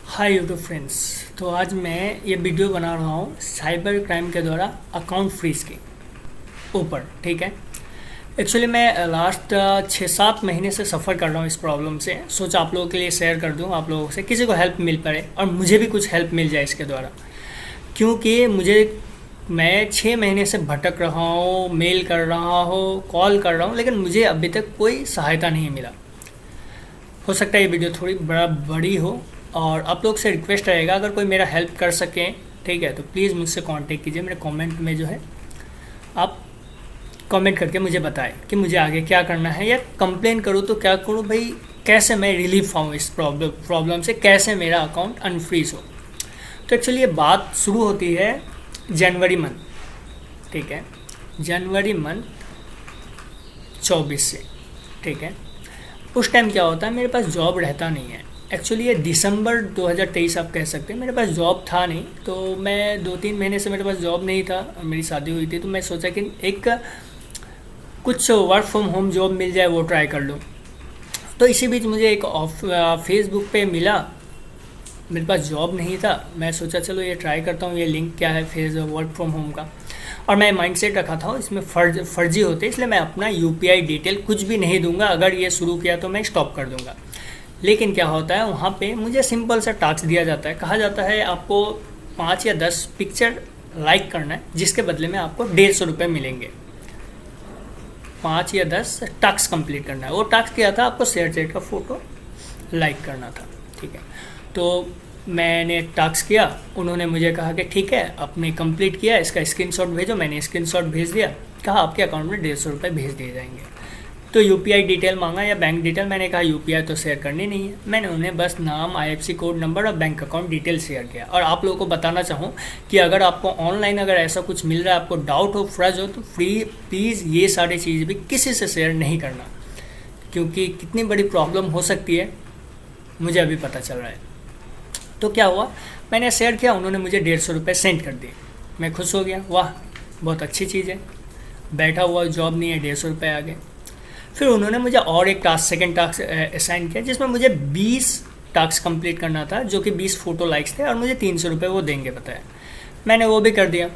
Hi YouTube friends. तो आज मैं ये वीडियो बना रहा हूँ साइबर क्राइम के द्वारा अकाउंट फ्रीज के ऊपर। ठीक है, एक्चुअली मैं लास्ट 6-7 महीने से सफ़र कर रहा हूँ इस प्रॉब्लम से। सोचा आप लोगों के लिए शेयर कर दूँ, आप लोगों से किसी को हेल्प मिल पाए और मुझे भी कुछ हेल्प मिल जाए इसके द्वारा। क्योंकि मैं 6 महीने से भटक रहा हूँ, मेल कर रहा हूँ, कॉल कर रहा हूँ, लेकिन मुझे अभी तक कोई सहायता नहीं मिला। हो सकता है ये वीडियो थोड़ी बड़ी हो और आप लोग से रिक्वेस्ट रहेगा अगर कोई मेरा हेल्प कर सके, ठीक है, तो प्लीज़ मुझसे कांटेक्ट कीजिए। मेरे कमेंट में जो है आप कमेंट करके मुझे बताएं कि मुझे आगे क्या करना है, या कंप्लेन करूँ तो क्या करूँ भाई, कैसे मैं रिलीफ पाऊँ इस प्रॉब्लम से, कैसे मेरा अकाउंट अनफ्रीज हो। तो एक्चुअली ये बात शुरू होती है जनवरी मंथ, ठीक है, जनवरी मंथ 24 से। ठीक है, उस टाइम क्या होता है, मेरे पास जॉब रहता नहीं है। एक्चुअली ये दिसंबर 2023 आप कह सकते हैं, मेरे पास जॉब था नहीं। तो मैं 2-3 महीने से मेरे पास जॉब नहीं था, मेरी शादी हुई थी, तो मैं सोचा कि एक कुछ वर्क फ्रॉम होम जॉब मिल जाए, वो ट्राई कर लूँ। तो इसी बीच मुझे एक फेसबुक पे मिला, मेरे पास जॉब नहीं था, मैं सोचा चलो ये ट्राई करता हूँ, ये लिंक क्या है फेस वर्क फ्रॉम होम का। और मैं माइंडसेट रखा था इसमें फर्जी होते, इसलिए मैं अपना यूपीआई डिटेल कुछ भी नहीं दूंगा। अगर ये शुरू किया तो मैं स्टॉप कर दूंगा। लेकिन क्या होता है, वहाँ पे मुझे सिंपल सा टास्क दिया जाता है, कहा जाता है आपको 5 या 10 पिक्चर लाइक करना है, जिसके बदले में आपको 150 रुपये मिलेंगे। 5 या 10 टास्क कंप्लीट करना है। वो टास्क किया था, आपको शेयर चैट का फ़ोटो लाइक करना था। ठीक है, तो मैंने टास्क किया, उन्होंने मुझे कहा कि ठीक है आपने कंप्लीट किया, इसका स्क्रीनशॉट भेजो। मैंने स्क्रीनशॉट भेज दिया, कहा आपके अकाउंट में 150 रुपये भेज दिए जाएंगे। तो यूपीआई डिटेल मांगा या बैंक डिटेल, मैंने कहा यूपीआई तो शेयर करनी नहीं है। मैंने उन्हें बस नाम, आईएफएससी कोड नंबर और बैंक अकाउंट डिटेल शेयर किया। और आप लोगों को बताना चाहूँ कि अगर आपको ऑनलाइन अगर ऐसा कुछ मिल रहा है, आपको डाउट हो, फ्रज हो, तो प्लीज़ ये सारी चीज़ भी किसी से शेयर नहीं करना, क्योंकि कितनी बड़ी प्रॉब्लम हो सकती है मुझे अभी पता चल रहा है। तो क्या हुआ, मैंने शेयर किया, उन्होंने मुझे 150 रुपये सेंड कर दिए। मैं खुश हो गया, वाह बहुत अच्छी चीज़ है, बैठा हुआ जॉब नहीं है, 150 रुपये आ गए। फिर उन्होंने मुझे और एक टास्क, सेकंड टास्क असाइन किया, जिसमें मुझे 20 टास्क कंप्लीट करना था, जो कि 20 फ़ोटो लाइक्स थे, और मुझे 300 रुपये वो देंगे बताया। मैंने वो भी कर दिया।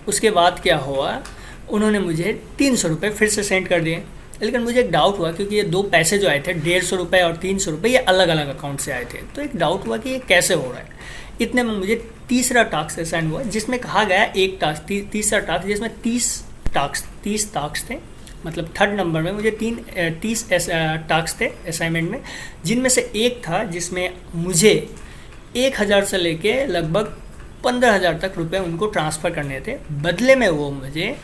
उसके बाद क्या हुआ, उन्होंने मुझे 300 रुपये फिर से सेंड कर दिए। लेकिन मुझे एक डाउट हुआ, क्योंकि ये दो पैसे जो आए थे 150 रुपये और 300 रुपये, ये अलग अलग अकाउंट से आए थे। तो एक डाउट हुआ कि ये कैसे हो रहा है। इतने में मुझे तीसरा टास्क असाइन हुआ, जिसमें कहा गया एक टास्क, तीसरा टास्क, जिसमें 30 टास्क थे। मतलब थर्ड नंबर में मुझे 30 टास्क थे असाइनमेंट में, जिनमें से एक था जिसमें मुझे 1000 से लेके लगभग 15,000 तक रुपए उनको ट्रांसफ़र करने थे। बदले में वो मुझे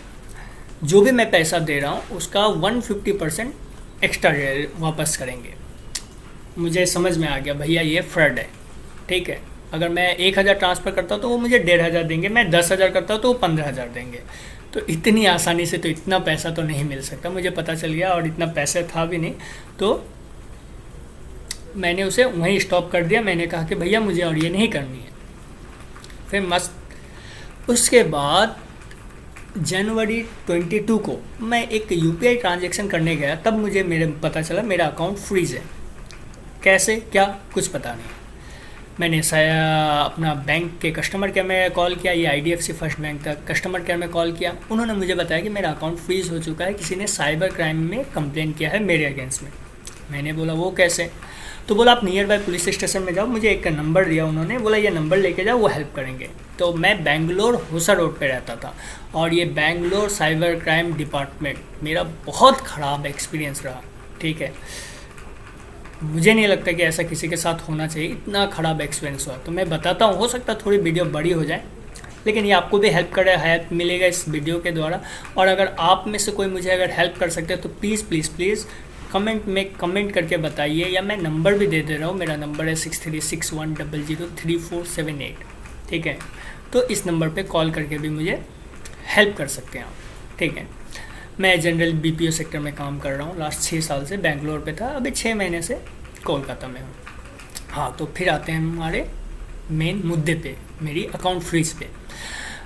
जो भी मैं पैसा दे रहा हूँ उसका 150% एक्स्ट्रा वापस करेंगे। मुझे समझ में आ गया भैया ये फ्रॉड है। ठीक है, अगर मैं 1000 ट्रांसफ़र करता हूँ तो वो मुझे 1500 देंगे, मैं 10,000 करता हूँ तो वो 15,000 देंगे। तो इतनी आसानी से तो इतना पैसा तो नहीं मिल सकता, मुझे पता चल गया, और इतना पैसा था भी नहीं। तो मैंने उसे वहीं स्टॉप कर दिया। मैंने कहा कि भैया मुझे और ये नहीं करनी है। फिर मस्त उसके बाद जनवरी 22 को मैं एक यूपीआई ट्रांजैक्शन करने गया, तब मुझे पता चला मेरा अकाउंट फ्रीज़ है। कैसे क्या कुछ पता नहीं। मैंने अपना बैंक के कस्टमर केयर में कॉल किया, ये आईडीएफसी फर्स्ट बैंक का कस्टमर केयर में कॉल किया। उन्होंने मुझे बताया कि मेरा अकाउंट फ्रीज़ हो चुका है, किसी ने साइबर क्राइम में कंप्लेन किया है मेरे अगेंस्ट में। मैंने बोला वो कैसे, तो बोला आप नियर बाय पुलिस स्टेशन में जाओ। मुझे एक नंबर दिया उन्होंने, बोला ये नंबर लेके जाओ, वो हेल्प करेंगे। तो मैं बेंगलोर होसा रोड पे रहता था, और ये बेंगलोर साइबर क्राइम डिपार्टमेंट मेरा बहुत ख़राब एक्सपीरियंस रहा। ठीक है, मुझे नहीं लगता कि ऐसा किसी के साथ होना चाहिए, इतना ख़राब एक्सपीरियंस हुआ। तो मैं बताता हूँ, हो सकता है थोड़ी वीडियो बड़ी हो जाए, लेकिन ये आपको भी हेल्प मिलेगा इस वीडियो के द्वारा। और अगर आप में से कोई मुझे अगर हेल्प कर सकते हैं तो प्लीज़ कमेंट में कमेंट करके बताइए, या मैं नंबर भी दे रहा हूँ। मेरा नंबर है 6361003478। ठीक है, तो इस नंबर पे कॉल करके भी मुझे हेल्प कर सकते हैं आप। ठीक है, मैं जनरल बीपीओ सेक्टर में काम कर रहा हूँ, लास्ट 6 साल से बेंगलोर पे था, अभी 6 महीने से कोलकाता में हूँ। हाँ, तो फिर आते हैं हमारे मेन मुद्दे पे, मेरी अकाउंट फ्रीज पे।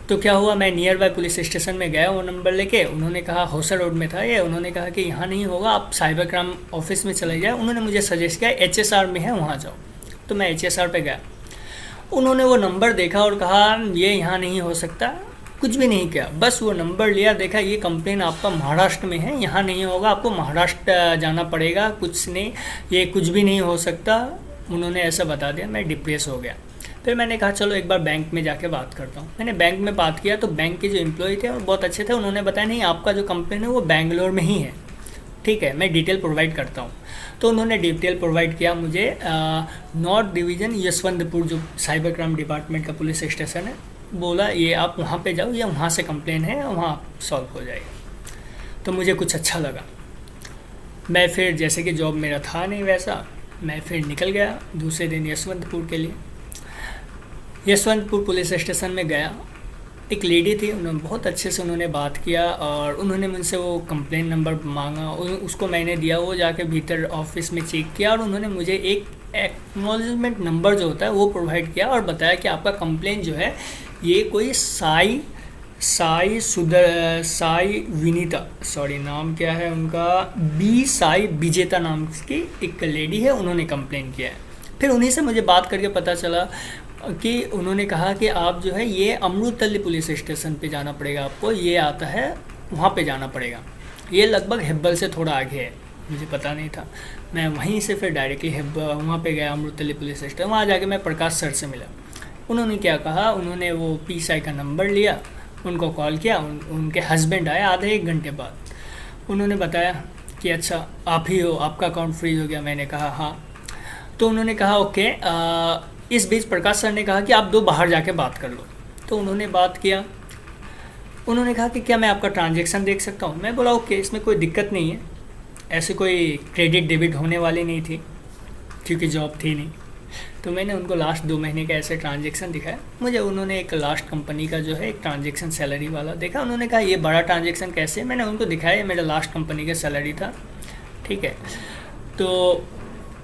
तो क्या हुआ, मैं नियर बाय पुलिस स्टेशन में गया वो नंबर लेके। उन्होंने कहा होसा रोड में था ये, उन्होंने कहा कि यहाँ नहीं होगा, आप साइबर क्राइम ऑफिस में चले जाए। उन्होंने मुझे सजेस्ट किया एचएसआर में है, वहाँ जाओ। तो मैं एचएसआर पे गया। उन्होंने वो नंबर देखा और कहा ये यहाँ नहीं हो सकता, कुछ भी नहीं किया, बस वो नंबर लिया, देखा ये कंप्लेन आपका महाराष्ट्र में है, यहाँ नहीं होगा, आपको महाराष्ट्र जाना पड़ेगा, कुछ नहीं, ये कुछ भी नहीं हो सकता। उन्होंने ऐसा बता दिया, मैं डिप्रेस हो गया। फिर मैंने कहा चलो एक बार बैंक में जाके बात करता हूँ। मैंने बैंक में बात किया तो बैंक के जो एम्प्लॉय थे वो बहुत अच्छे थे, उन्होंने बताया नहीं आपका जो कंप्लेन है वो बेंगलोर में ही है, ठीक है मैं डिटेल प्रोवाइड करता हूँ। तो उन्होंने डिटेल प्रोवाइड किया मुझे नॉर्थ डिवीज़न यशवंतपुर जो साइबर क्राइम डिपार्टमेंट का पुलिस स्टेशन है, बोला ये आप वहाँ पे जाओ, या वहाँ से कंप्लेन है, वहाँ सॉल्व हो जाएगा। तो मुझे कुछ अच्छा लगा। मैं फिर जैसे कि जॉब मेरा था नहीं वैसा, मैं फिर निकल गया दूसरे दिन यशवंतपुर के लिए। यशवंतपुर पुलिस स्टेशन में गया, एक लेडी थी, उन्होंने बहुत अच्छे से उन्होंने बात किया और उन्होंने मुझसे वो कंप्लेन नंबर मांगा, उसको मैंने दिया, वो जाके भीतर ऑफिस में चेक किया और उन्होंने मुझे एक एक्नॉलेजमेंट नंबर जो होता है वो प्रोवाइड किया और बताया कि आपका कंप्लेन जो है ये कोई साई विनीता, सॉरी नाम क्या है उनका, बी साई विजेता नाम की एक लेडी है, उन्होंने कंप्लेन किया है। फिर उन्हीं से मुझे बात करके पता चला कि उन्होंने कहा कि आप जो है ये अमृतसर पुलिस स्टेशन पे जाना पड़ेगा, आपको ये आता है वहाँ पे जाना पड़ेगा, ये लगभग हिब्बल से थोड़ा आगे है, मुझे पता नहीं था। मैं वहीं से फिर डायरेक्टली वहाँ पे गया अमृतसर पुलिस स्टेशन। वहाँ जाके मैं प्रकाश सर से मिला। उन्होंने क्या कहा, उन्होंने वो PSI का नंबर लिया, उनको कॉल किया, उनके हस्बैंड आए आधे एक घंटे बाद। उन्होंने बताया कि अच्छा आप ही हो, आपका अकाउंट फ्रीज हो गया। मैंने कहा हाँ। तो उन्होंने कहा ओके, इस बीच प्रकाश सर ने कहा कि आप दो बाहर जाके बात कर लो। तो उन्होंने बात किया, उन्होंने कहा कि क्या मैं आपका ट्रांजैक्शन देख सकता हूँ। मैं बोला ओके, इसमें कोई दिक्कत नहीं है, ऐसे कोई क्रेडिट डेबिट होने वाली नहीं थी क्योंकि जॉब थी नहीं। तो मैंने उनको लास्ट 2 महीने का ऐसे ट्रांजैक्शन दिखाया। मुझे उन्होंने एक लास्ट कंपनी का जो है एक ट्रांजैक्शन सैलरी वाला देखा। उन्होंने कहा ये बड़ा ट्रांजैक्शन कैसे, मैंने उनको दिखाया, मेरा लास्ट कंपनी का सैलरी था, ठीक है। तो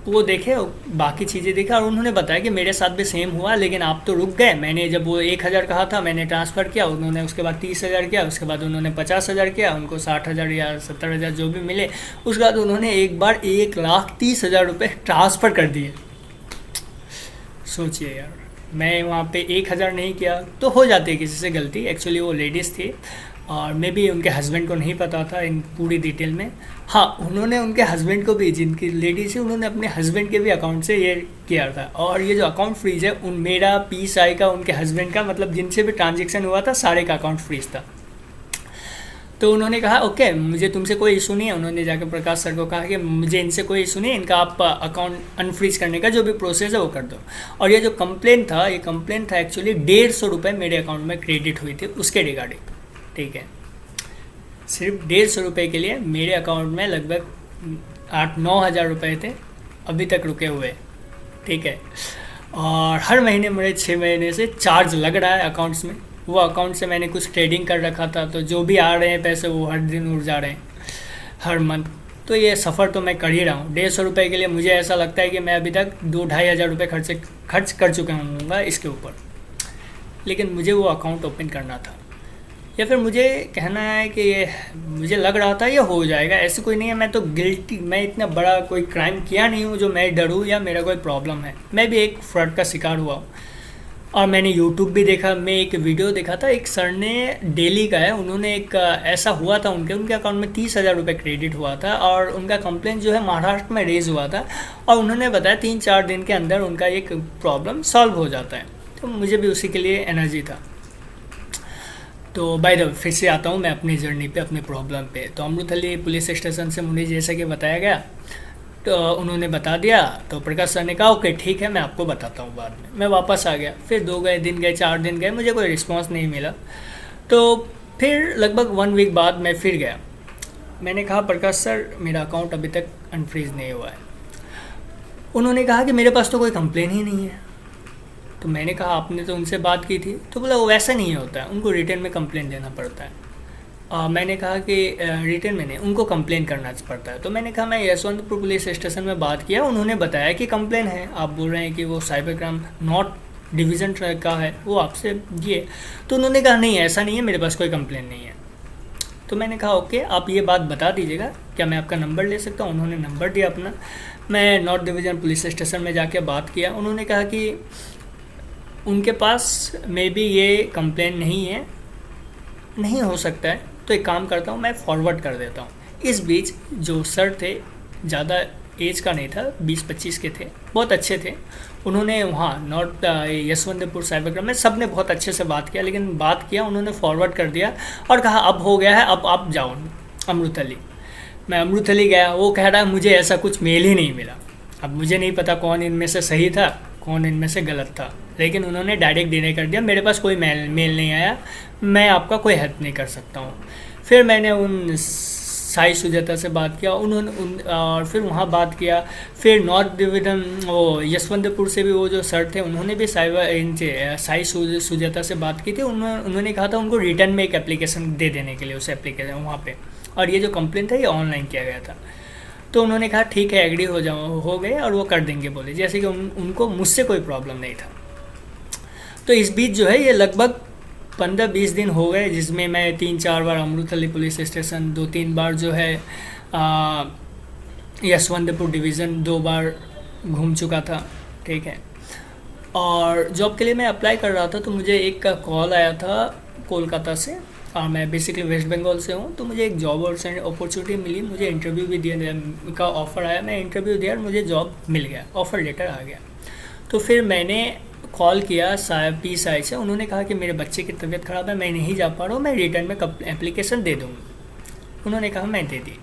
वो देखे, बाकी चीज़ें देखा और उन्होंने बताया कि मेरे साथ भी सेम हुआ, लेकिन आप तो रुक गए। मैंने जब वो 1000 कहा था मैंने ट्रांसफ़र किया, उन्होंने उसके बाद 30,000 किया, उसके बाद उन्होंने 50,000 किया, उनको 60,000 या 70,000 जो भी मिले, उसके बाद उन्होंने एक बार 1,30,000 रुपये ट्रांसफ़र कर दिए। सोचिए यार, मैं वहाँ पे 1,000 नहीं किया तो हो जाती है किसी से गलती। एक्चुअली वो लेडीज़ थी और मे भी उनके हस्बैंड को नहीं पता था इन पूरी डिटेल में। हाँ, उन्होंने उनके हस्बैंड को भी, जिनकी लेडी थी, उन्होंने अपने हस्बैंड के भी अकाउंट से ये किया था। और ये जो अकाउंट फ्रीज है उन मेरा PSI का, उनके हस्बैंड का, मतलब जिनसे भी ट्रांजेक्शन हुआ था सारे का अकाउंट फ्रीज था। तो उन्होंने कहा ओके मुझे तुमसे कोई इशू नहीं है। उन्होंने जाकर प्रकाश सर को कहा कि मुझे इनसे कोई इशू नहीं है, इनका आप अकाउंट अनफ्रीज करने का जो भी प्रोसेस है वो कर दो। और ये जो कंप्लेन था, ये कंप्लेन था एक्चुअली 150 रुपये मेरे अकाउंट में क्रेडिट हुई थी उसके रिगार्डिंग, ठीक है। सिर्फ 150 रुपये के लिए मेरे अकाउंट में लगभग 8-9 हज़ार रुपये थे अभी तक रुके हुए, ठीक है। और हर महीने मेरे 6 महीने से चार्ज लग रहा है अकाउंट्स में। वो अकाउंट से मैंने कुछ ट्रेडिंग कर रखा था, तो जो भी आ रहे हैं पैसे वो हर दिन उड़ जा रहे हैं हर मंथ। तो ये सफ़र तो मैं कर ही रहा हूँ। 150 रुपये के लिए मुझे ऐसा लगता है कि मैं अभी तक 2-2.5 हज़ार रुपये खर्च कर चुका हूँ इसके ऊपर। लेकिन मुझे वो अकाउंट ओपन करना था, या फिर मुझे कहना है कि ये मुझे लग रहा था ये हो जाएगा। ऐसे कोई नहीं है, मैं तो गिल्टी, मैं इतना बड़ा कोई क्राइम किया नहीं हूँ जो मैं डरूँ या मेरा कोई प्रॉब्लम है। मैं भी एक फ्रॉड का शिकार हुआ हूँ। और मैंने यूट्यूब भी देखा, मैं एक वीडियो देखा था, एक सर ने दिल्ली का है, उन्होंने एक ऐसा हुआ था उनके अकाउंट में 30,000 रुपये क्रेडिट हुआ था और उनका कंप्लेन जो है महाराष्ट्र में रेज हुआ था और उन्होंने बताया 3-4 दिन के अंदर उनका एक प्रॉब्लम सॉल्व हो जाता है। तो मुझे भी उसी के लिए एनर्जी था। तो बाय द वे फिर से आता हूँ मैं अपनी जर्नी पे, अपने प्रॉब्लम पे। तो अमृतसर पुलिस स्टेशन से मुझे जैसा कि बताया गया, तो उन्होंने बता दिया। तो प्रकाश सर ने कहा ओके ठीक है, मैं आपको बताता हूँ बाद में। मैं वापस आ गया, फिर 2 दिन गए, 4 दिन गए, मुझे कोई रिस्पांस नहीं मिला। तो फिर लगभग 1 वीक बाद मैं फिर गया। मैंने कहा प्रकाश सर मेरा अकाउंट अभी तक अनफ्रीज नहीं हुआ है। उन्होंने कहा कि मेरे पास तो कोई कंप्लेन ही नहीं है। तो मैंने कहा आपने तो उनसे बात की थी। तो बोला वो वैसा नहीं होता है, उनको रिटर्न में कंप्लेन देना पड़ता है। मैंने कहा कि रिटर्न में नहीं, उनको कंप्लेन करना पड़ता है। तो मैंने कहा मैं यशवंतपुर पुलिस स्टेशन में बात किया, उन्होंने बताया कि कंप्लेन है, आप बोल रहे हैं कि वो साइबर क्राइम नॉर्थ डिवीज़न का है, वो आपसे ये। तो उन्होंने कहा नहीं ऐसा नहीं है, मेरे पास कोई कंप्लेन नहीं है। तो मैंने कहा ओके आप ये बात बता दीजिएगा, क्या मैं आपका नंबर ले सकता हूँ। उन्होंने नंबर दिया अपना। मैं नॉर्थ डिवीज़न पुलिस स्टेशन में जाके बात किया। उन्होंने कहा कि उनके पास मे बी ये कंप्लेन नहीं है, नहीं हो सकता है, तो एक काम करता हूँ, मैं फॉरवर्ड कर देता हूँ। इस बीच जो सर थे, ज़्यादा एज का नहीं था, 20-25 के थे, बहुत अच्छे थे। उन्होंने वहाँ नॉर्थ यशवंतपुर साइबर क्राइम में सब ने बहुत अच्छे से बात किया, लेकिन बात किया उन्होंने फॉरवर्ड कर दिया और कहा अब हो गया है, अब आप जाओ अमृतसर। मैं अमृतसर गया, वो कह रहा है मुझे ऐसा कुछ मेल ही नहीं मिला। अब मुझे नहीं पता कौन इनमें से सही था, कौन इनमें से गलत था, लेकिन उन्होंने डायरेक्ट डिले कर दिया, मेरे पास कोई मेल नहीं आया, मैं आपका कोई हेल्प नहीं कर सकता हूँ। फिर मैंने उन साई सुजाता से बात किया, और फिर वहाँ बात किया। फिर नॉर्थ डिवीजन वो यशवंतपुर से भी वो जो सर थे, उन्होंने भी साई सुजाता से बात की थी। उन्होंने कहा था उनको रिटर्न में एक एप्लीकेशन दे देने के लिए उस एप्लीकेशन वहाँ पे, और ये जो कंप्लेन था ये ऑनलाइन किया गया था। तो उन्होंने कहा ठीक है, एग्री हो गए और वो कर देंगे बोले, जैसे कि उनको मुझसे कोई प्रॉब्लम नहीं था। तो इस बीच जो है ये लगभग 15-20 दिन हो गए, जिसमें मैं 3-4 बार अमृतसर पुलिस स्टेशन, 2-3 बार जो है यशवंतपुर डिवीज़न 2 बार घूम चुका था, ठीक है। और जॉब के लिए मैं अप्लाई कर रहा था, तो मुझे एक कॉल आया था कोलकाता से, और मैं बेसिकली वेस्ट बंगाल से हूँ, तो मुझे एक जॉब और अपॉर्चुनिटी मिली, मुझे इंटरव्यू भी दिया का ऑफ़र आया, मैं इंटरव्यू दिया और मुझे जॉब मिल गया, ऑफ़र लेटर आ गया। तो फिर मैंने कॉल किया पी साई से, उन्होंने कहा कि मेरे बच्चे की तबीयत ख़राब है, मैं नहीं जा पा रहा हूँ, मैं रिटर्न में एप्लीकेशन दे दूँगी। उन्होंने कहा मैं दे दी।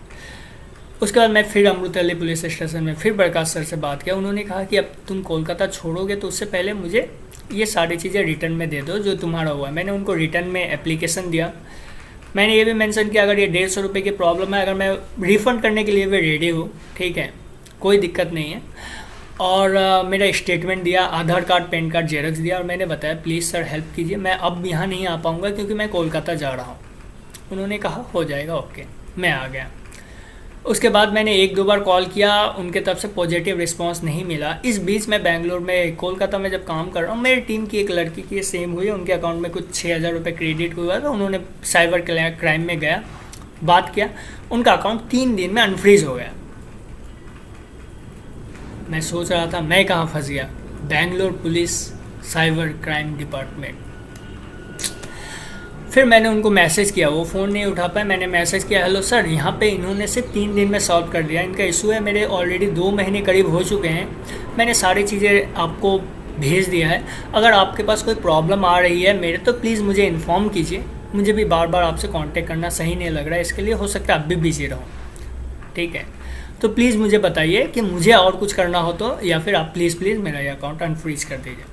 उसके बाद मैं फिर अमृतसर पुलिस स्टेशन में फिर प्रकाश सर से बात किया, उन्होंने कहा कि अब तुम कोलकाता छोड़ोगे तो उससे पहले मुझे ये सारी चीज़ें रिटर्न में दे दो जो तुम्हारा हुआ है। मैंने उनको रिटर्न में एप्लीकेशन दिया। मैंने ये भी मेंशन किया अगर ये 150 रुपये की प्रॉब्लम है, अगर मैं रिफ़ंड करने के लिए भी रेडी हूँ, ठीक है, कोई दिक्कत नहीं है। और मेरा स्टेटमेंट दिया, आधार कार्ड, पैन कार्ड जेरॉक्स दिया, और मैंने बताया प्लीज़ सर हेल्प कीजिए, मैं अब यहाँ नहीं आ पाऊँगा क्योंकि मैं कोलकाता जा रहा हूँ। उन्होंने कहा हो जाएगा, ओके, मैं आ गया। उसके बाद मैंने 1-2 बार कॉल किया, उनके तरफ से पॉजिटिव रिस्पांस नहीं मिला। इस बीच मैं बेंगलोर में, कोलकाता में जब काम कर रहा हूँ, मेरी टीम की एक लड़की की सेम हुई, उनके अकाउंट में कुछ 6,000 रुपये क्रेडिट हुआ था। उन्होंने साइबर क्राइम में गया, बात किया, उनका अकाउंट 3 दिन में अनफ्रीज हो गया। मैं सोच रहा था मैं कहाँ फंस गया, Bangalore police cyber crime department. फिर मैंने उनको मैसेज किया, वो फ़ोन नहीं उठा पाए, मैंने मैसेज किया हेलो सर, यहाँ पे इन्होंने सिर्फ 3 दिन में सॉल्व कर दिया, इनका इशू है, मेरे ऑलरेडी 2 महीने करीब हो चुके हैं, मैंने सारी चीज़ें आपको भेज दिया है, अगर आपके पास कोई प्रॉब्लम आ रही है मेरे, तो प्लीज़ मुझे इन्फॉर्म कीजिए, मुझे भी बार बार आपसे कांटेक्ट करना सही नहीं लग रहा है, इसके लिए हो सकता है आप भी बिजी रहो, ठीक है, तो प्लीज़ मुझे बताइए कि मुझे और कुछ करना हो तो, या फिर आप प्लीज़ मेरा ये अकाउंट अनफ्रीज कर दीजिए।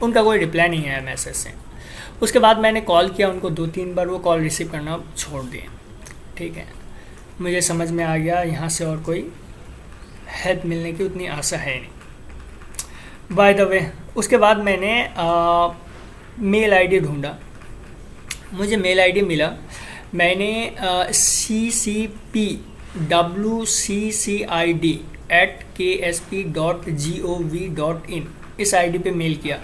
उनका कोई रिप्लाई नहीं आया मैसेज से। उसके बाद मैंने कॉल किया उनको 2-3 बार, वो कॉल रिसीव करना छोड़ दिए, ठीक है। मुझे समझ में आ गया यहाँ से और कोई हेल्प मिलने की उतनी आशा है नहीं। बाय द वे, उसके बाद मैंने मेल आईडी ढूंढा, मुझे मेल आईडी मिला। मैंने ccpwccid@ksp.gov.in इस आईडी पे मेल किया।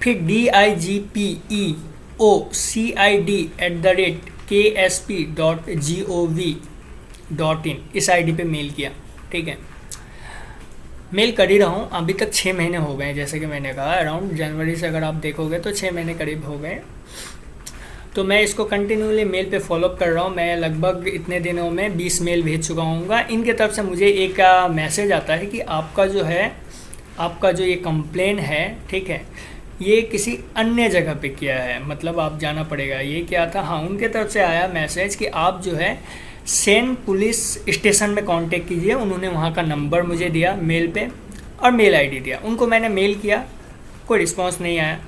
फिर digpeocid@ksp.gov.in इस आईडी पे मेल किया, ठीक है। मेल कर ही रहा हूँ, अभी तक 6 महीने हो गए, जैसे कि मैंने कहा अराउंड जनवरी से अगर आप देखोगे तो 6 महीने करीब हो गए। तो मैं इसको कंटिन्यूली मेल पे फॉलोअप कर रहा हूँ। मैं लगभग इतने दिनों में 20 मेल भेज चुका हूँगा। इनके तरफ से मुझे एक मैसेज आता है कि आपका जो है, आपका जो ये कंप्लेन है, ठीक है, ये किसी अन्य जगह पे किया है, मतलब आप जाना पड़ेगा। ये क्या था, हाँ, उनके तरफ से आया मैसेज कि आप जो है सेन पुलिस स्टेशन में कांटेक्ट कीजिए। उन्होंने वहाँ का नंबर मुझे दिया मेल पे और मेल आईडी दिया। उनको मैंने मेल किया, कोई रिस्पांस नहीं आया।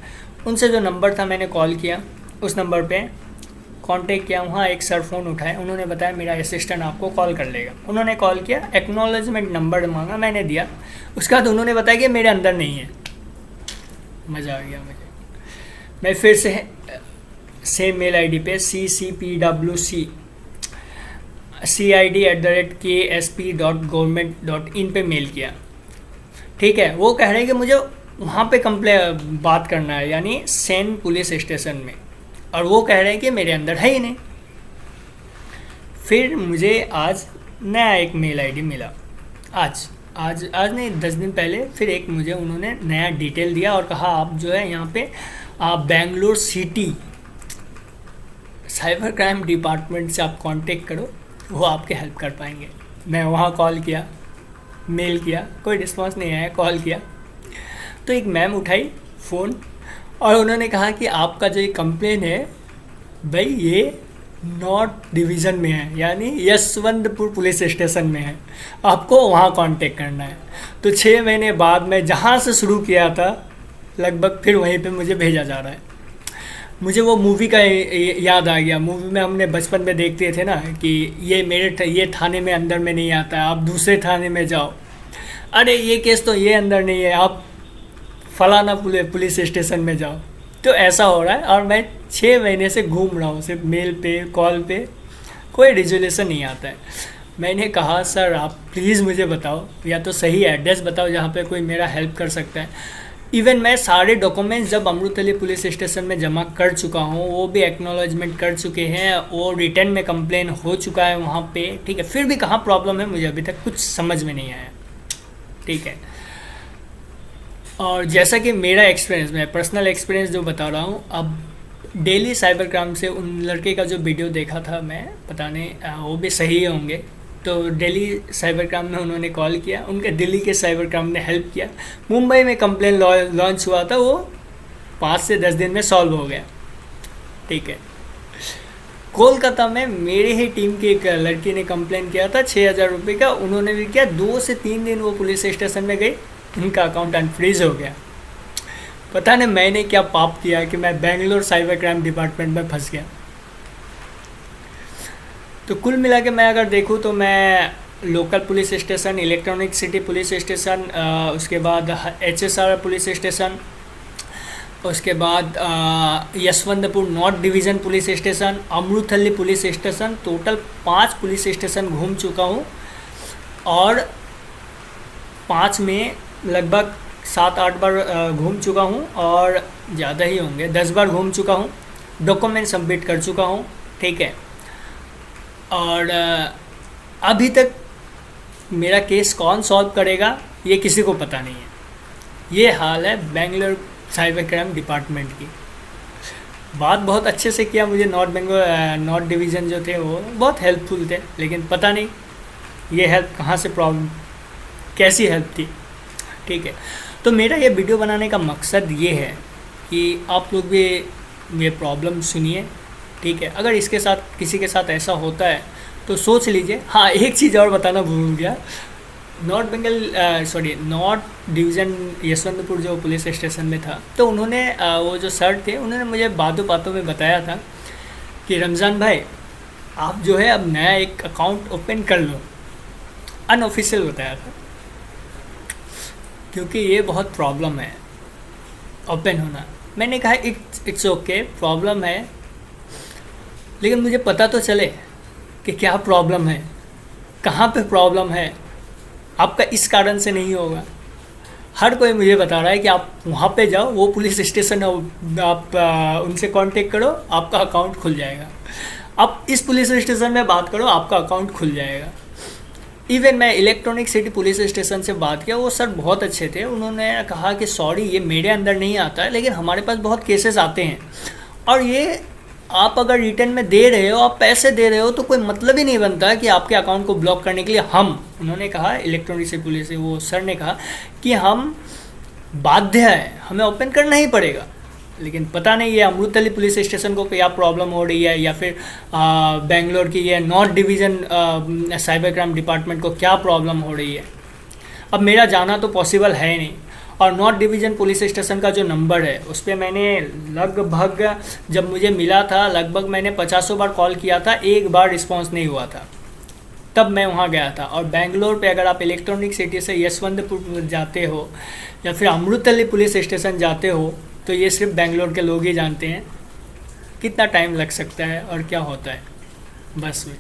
उनसे जो नंबर था मैंने कॉल किया, उस नंबर पे कांटेक्ट किया, वहाँ एक सर फ़ोन उठाए, उन्होंने बताया मेरा असिस्टेंट आपको कॉल कर लेगा। उन्होंने कॉल किया, एक्नॉलेजमेंट नंबर मांगा, मैंने दिया। उसके बाद उन्होंने बताया कि मेरे अंदर नहीं है। मज़ा आ गया मुझे। मैं फिर से सेम मेल आईडी पे ccpwccid@ksp.government.in पे मेल किया, ठीक है। वो कह रहे हैं कि मुझे वहाँ पे बात करना है, यानी सेन पुलिस स्टेशन में, और वो कह रहे हैं कि मेरे अंदर है ही नहीं। फिर मुझे आज नया एक मेल आईडी मिला, आज आज आज नहीं 10 दिन पहले फिर एक मुझे उन्होंने नया डिटेल दिया और कहा आप जो है यहाँ पे आप Bangalore city cyber crime department से आप कांटेक्ट करो, वो आपके हेल्प कर पाएंगे। मैं वहाँ कॉल किया, मेल किया, कोई रिस्पांस नहीं आया। कॉल किया तो एक मैम उठाई फ़ोन और उन्होंने कहा कि आपका जो ये कंप्लेन है भाई ये नॉर्थ डिवीज़न में है, यानी यशवंतपुर पुलिस स्टेशन में है, आपको वहाँ कांटेक्ट करना है। तो 6 महीने बाद मैं जहाँ से शुरू किया था लगभग फिर वहीं पे मुझे भेजा जा रहा है। मुझे वो मूवी का याद आ गया। मूवी में हमने बचपन में देखते थे ना कि ये थाने में अंदर में नहीं आता है, आप दूसरे थाने में जाओ, अरे ये केस तो ये अंदर नहीं है, आप फलाना पुलिस स्टेशन में जाओ। तो ऐसा हो रहा है और मैं 6 महीने से घूम रहा हूँ, सिर्फ मेल पे कॉल पे, कोई रिजोल्यूशन नहीं आता है। मैंने कहा सर आप प्लीज़ मुझे बताओ, या तो सही एड्रेस बताओ जहाँ पे कोई मेरा हेल्प कर सकता है। इवन मैं सारे डॉक्यूमेंट्स जब अमृतसर पुलिस स्टेशन में जमा कर चुका हूँ, वो भी एक्नॉलेजमेंट कर चुके हैं, वो रिटर्न में कंप्लेन हो चुका है वहाँ पे, ठीक है, फिर भी कहाँ प्रॉब्लम है मुझे अभी तक कुछ समझ में नहीं आया, ठीक है। और जैसा कि मेरा एक्सपीरियंस, मैं पर्सनल एक्सपीरियंस जो बता रहा हूँ, अब डेली साइबर क्राइम से उन लड़के का जो वीडियो देखा था मैं, पता नहीं वो भी सही होंगे, तो दिल्ली साइबर क्राइम में उन्होंने कॉल किया, उनके दिल्ली के साइबर क्राइम ने हेल्प किया। मुंबई में कंप्लेन लॉन्च हुआ था, वो 5 से 10 दिन में सॉल्व हो गया, ठीक है। कोलकाता में मेरी ही टीम की एक लड़की ने कंप्लेन किया था 6,000 रुपये का, उन्होंने भी किया, 2 से 3 दिन वो पुलिस स्टेशन में गई, उनका अकाउंट अनफ्रीज हो गया। पता नहीं मैंने क्या पाप किया कि मैं बेंगलोर साइबर क्राइम डिपार्टमेंट में फंस गया। तो कुल मिला के मैं अगर देखूँ तो मैं local police station, electronic city police station, उसके बाद HSR पुलिस स्टेशन, उसके बाद Yeshwantpur north division police station, Amritsar police station, total 5 police station घूम चुका हूँ और 5 में लगभग 7-8 बार घूम चुका हूँ और ज़्यादा ही होंगे, 10 बार घूम चुका हूँ, डॉक्यूमेंट सबमिट कर चुका हूँ, ठीक है। और अभी तक मेरा केस कौन सॉल्व करेगा ये किसी को पता नहीं है। ये हाल है बेंगलोर साइबर क्राइम डिपार्टमेंट की। बात बहुत अच्छे से किया, मुझे नॉर्थ डिवीज़न जो थे वो बहुत हेल्पफुल थे, लेकिन पता नहीं ये हेल्प कहाँ से प्रॉब्लम, कैसी हेल्प थी, ठीक है। तो मेरा ये वीडियो बनाने का मकसद ये है कि आप लोग भी ये प्रॉब्लम सुनिए, ठीक है। अगर इसके साथ किसी के साथ ऐसा होता है तो सोच लीजिए। हाँ, एक चीज़ और बताना भूल गया, नॉर्थ डिवीज़न यशवंतपुर जो पुलिस स्टेशन में था, तो उन्होंने वो जो सर थे उन्होंने मुझे बातों बातों में बताया था कि रमज़ान भाई आप जो है अब नया एक अकाउंट ओपन कर लो, अनऑफिशियल बताया था, क्योंकि ये बहुत प्रॉब्लम है ओपन होना। मैंने कहा इट्स ओके, प्रॉब्लम है, लेकिन मुझे पता तो चले कि क्या प्रॉब्लम है, कहाँ पे प्रॉब्लम है। आपका इस कारण से नहीं होगा। हर कोई मुझे बता रहा है कि आप वहाँ पे जाओ, वो पुलिस स्टेशन है, आप उनसे कांटेक्ट करो, आपका अकाउंट खुल जाएगा। आप इस पुलिस स्टेशन में बात करो, आपका अकाउंट खुल जाएगा। इवन मैं इलेक्ट्रॉनिक सिटी पुलिस स्टेशन से बात किया, वो सर बहुत अच्छे थे, उन्होंने कहा कि सॉरी ये मेरे अंदर नहीं आता है, लेकिन हमारे पास बहुत केसेस आते हैं और ये आप अगर रिटर्न में दे रहे हो, आप पैसे दे रहे हो, तो कोई मतलब ही नहीं बनता कि आपके अकाउंट को ब्लॉक करने के लिए उन्होंने कहा, इलेक्ट्रॉनिक सिटी पुलिस से वो सर ने कहा कि हम बाध्य है, हमें ओपन करना ही पड़ेगा। लेकिन पता नहीं ये अमृतसर पुलिस स्टेशन को क्या प्रॉब्लम हो रही है, या फिर बेंगलोर की ये north division cyber crime department को क्या प्रॉब्लम हो रही है। अब मेरा जाना तो पॉसिबल है नहीं, और नॉर्थ डिवीज़न पुलिस स्टेशन का जो नंबर है उस पर मैंने लगभग, जब मुझे मिला था लगभग मैंने 50 बार कॉल किया था, एक बार रिस्पॉन्स नहीं हुआ था, तब मैं वहाँ गया था। और बेंगलोर पे अगर आप इलेक्ट्रॉनिक सिटी से यशवंतपुर जाते हो या फिर अमृतसर पुलिस स्टेशन जाते हो, तो ये सिर्फ बेंगलोर के लोग ही जानते हैं कितना टाइम लग सकता है और क्या होता है बस में।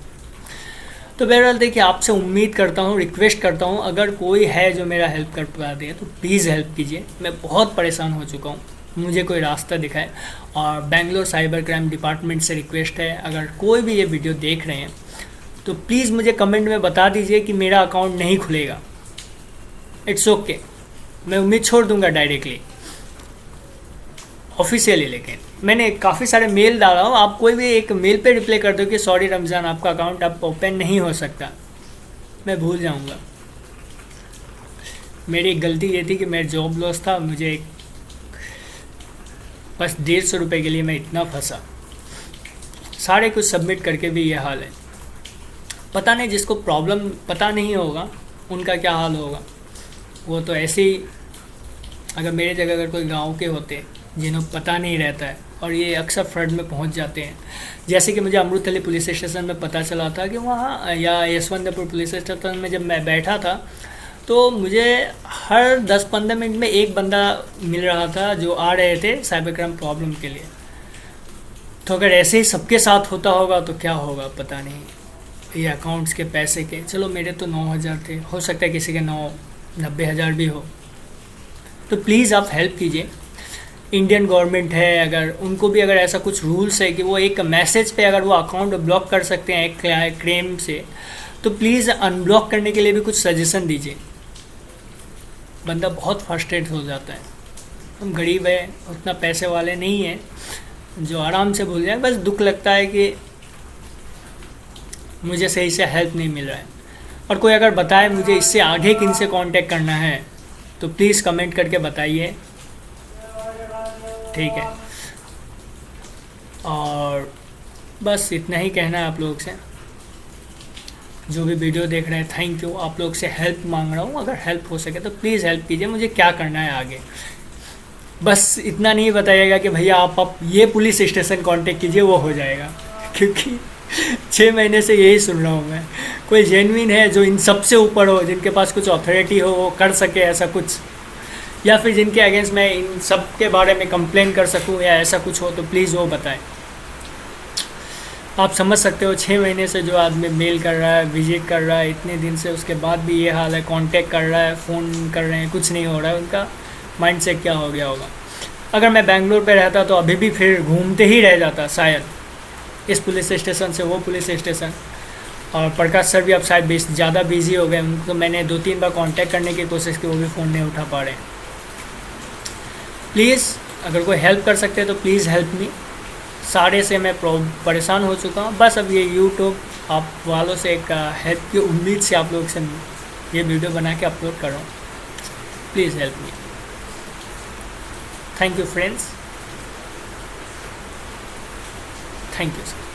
तो बहरहाल देखिए, आपसे उम्मीद करता हूँ, रिक्वेस्ट करता हूँ, अगर कोई है जो मेरा हेल्प कर पा दे तो प्लीज़ हेल्प कीजिए। मैं बहुत परेशान हो चुका हूँ, मुझे कोई रास्ता दिखाए। और बेंगलोर साइबर क्राइम डिपार्टमेंट से रिक्वेस्ट है, अगर कोई भी ये वीडियो देख रहे हैं तो प्लीज़ मुझे कमेंट में बता दीजिए कि मेरा अकाउंट नहीं खुलेगा, इट्स ओके, मैं उम्मीद छोड़ दूंगा डायरेक्टली ऑफिशियली। लेकिन मैंने काफ़ी सारे मेल डाला हूँ, आप कोई भी एक मेल पे रिप्लाई कर दो कि सॉरी रमज़ान, आपका अकाउंट अब ओपन नहीं हो सकता, मैं भूल जाऊँगा। मेरी एक गलती ये थी कि मेरा जॉब लॉस था, मुझे बस 150 रुपये के लिए मैं इतना फंसा, सारे कुछ सबमिट करके भी ये हाल है। पता नहीं जिसको प्रॉब्लम पता नहीं होगा उनका क्या हाल होगा, वो तो ऐसे ही, अगर मेरे जगह अगर कोई गांव के होते जिन्हें पता नहीं रहता है और ये अक्सर फ्लड में पहुंच जाते हैं, जैसे कि मुझे अमृतसर पुलिस स्टेशन में पता चला था कि वहाँ, या यशवंतपुर पुलिस स्टेशन में जब मैं बैठा था तो मुझे हर 10-15 मिनट में एक बंदा मिल रहा था जो आ रहे थे साइबर क्राइम प्रॉब्लम के लिए। तो अगर ऐसे ही सबके साथ होता होगा तो क्या होगा पता नहीं। ये अकाउंट्स के पैसे के, चलो मेरे तो 9,000 थे, हो सकता है किसी के 90,000 भी हो। तो प्लीज़ आप हेल्प कीजिए। इंडियन गवर्नमेंट है, अगर उनको भी अगर ऐसा कुछ रूल्स है कि वो एक मैसेज पे अगर वो अकाउंट ब्लॉक कर सकते हैं एक क्लेम से, तो प्लीज़ अनब्लॉक करने के लिए भी कुछ सजेशन दीजिए। बंदा बहुत फ्रस्ट्रेट हो जाता है। हम गरीब है, उतना पैसे वाले नहीं हैं जो आराम से भूल जाए, बस दुख लगता है कि मुझे सही से हेल्प नहीं मिल रहा है। और कोई अगर बताए मुझे इससे आगे किन से कांटेक्ट करना है तो प्लीज़ कमेंट करके बताइए, ठीक है। और बस इतना ही कहना है आप लोग से। जो भी वीडियो देख रहे हैं थैंक यू, आप लोग से हेल्प मांग रहा हूँ, अगर हेल्प हो सके तो प्लीज़ हेल्प कीजिए, मुझे क्या करना है आगे। बस इतना नहीं बताइएगा कि भैया आप ये पुलिस स्टेशन कांटेक्ट कीजिए वो हो जाएगा, क्योंकि 6 महीने से यही सुन रहा हूँ मैं। कोई जेन्युइन है जो इन सब से ऊपर हो, जिनके पास कुछ अथॉरिटी हो, वो कर सके ऐसा कुछ, या फिर जिनके अगेंस्ट मैं इन सब के बारे में कंप्लेन कर सकूं या ऐसा कुछ हो, तो प्लीज़ वो बताएं। आप समझ सकते हो 6 महीने से जो आदमी मेल कर रहा है, विजिट कर रहा है इतने दिन से, उसके बाद भी ये हाल है, कांटेक्ट कर रहा है, फ़ोन कर रहे हैं, कुछ नहीं हो रहा है, उनका माइंड सेट क्या हो गया होगा। अगर मैं बेंगलोर पे रहता तो अभी भी फिर घूमते ही रह जाता शायद, इस पुलिस स्टेशन से वो पुलिस स्टेशन। और प्रकाश सर भी अब शायद ज़्यादा बिजी हो गए, उनको मैंने 2-3 बार कांटेक्ट करने की कोशिश की, वो भी फ़ोन नहीं उठा पा रहे। प्लीज़ अगर कोई हेल्प कर सकते हैं तो प्लीज़ हेल्प मी। सारे से मैं परेशान हो चुका हूँ, बस अब ये यूट्यूब आप वालों से एक हेल्प की उम्मीद से आप लोग से ये वीडियो बना के अपलोड कर रहा हूँ। Please help me. Thank you friends, thank you sir.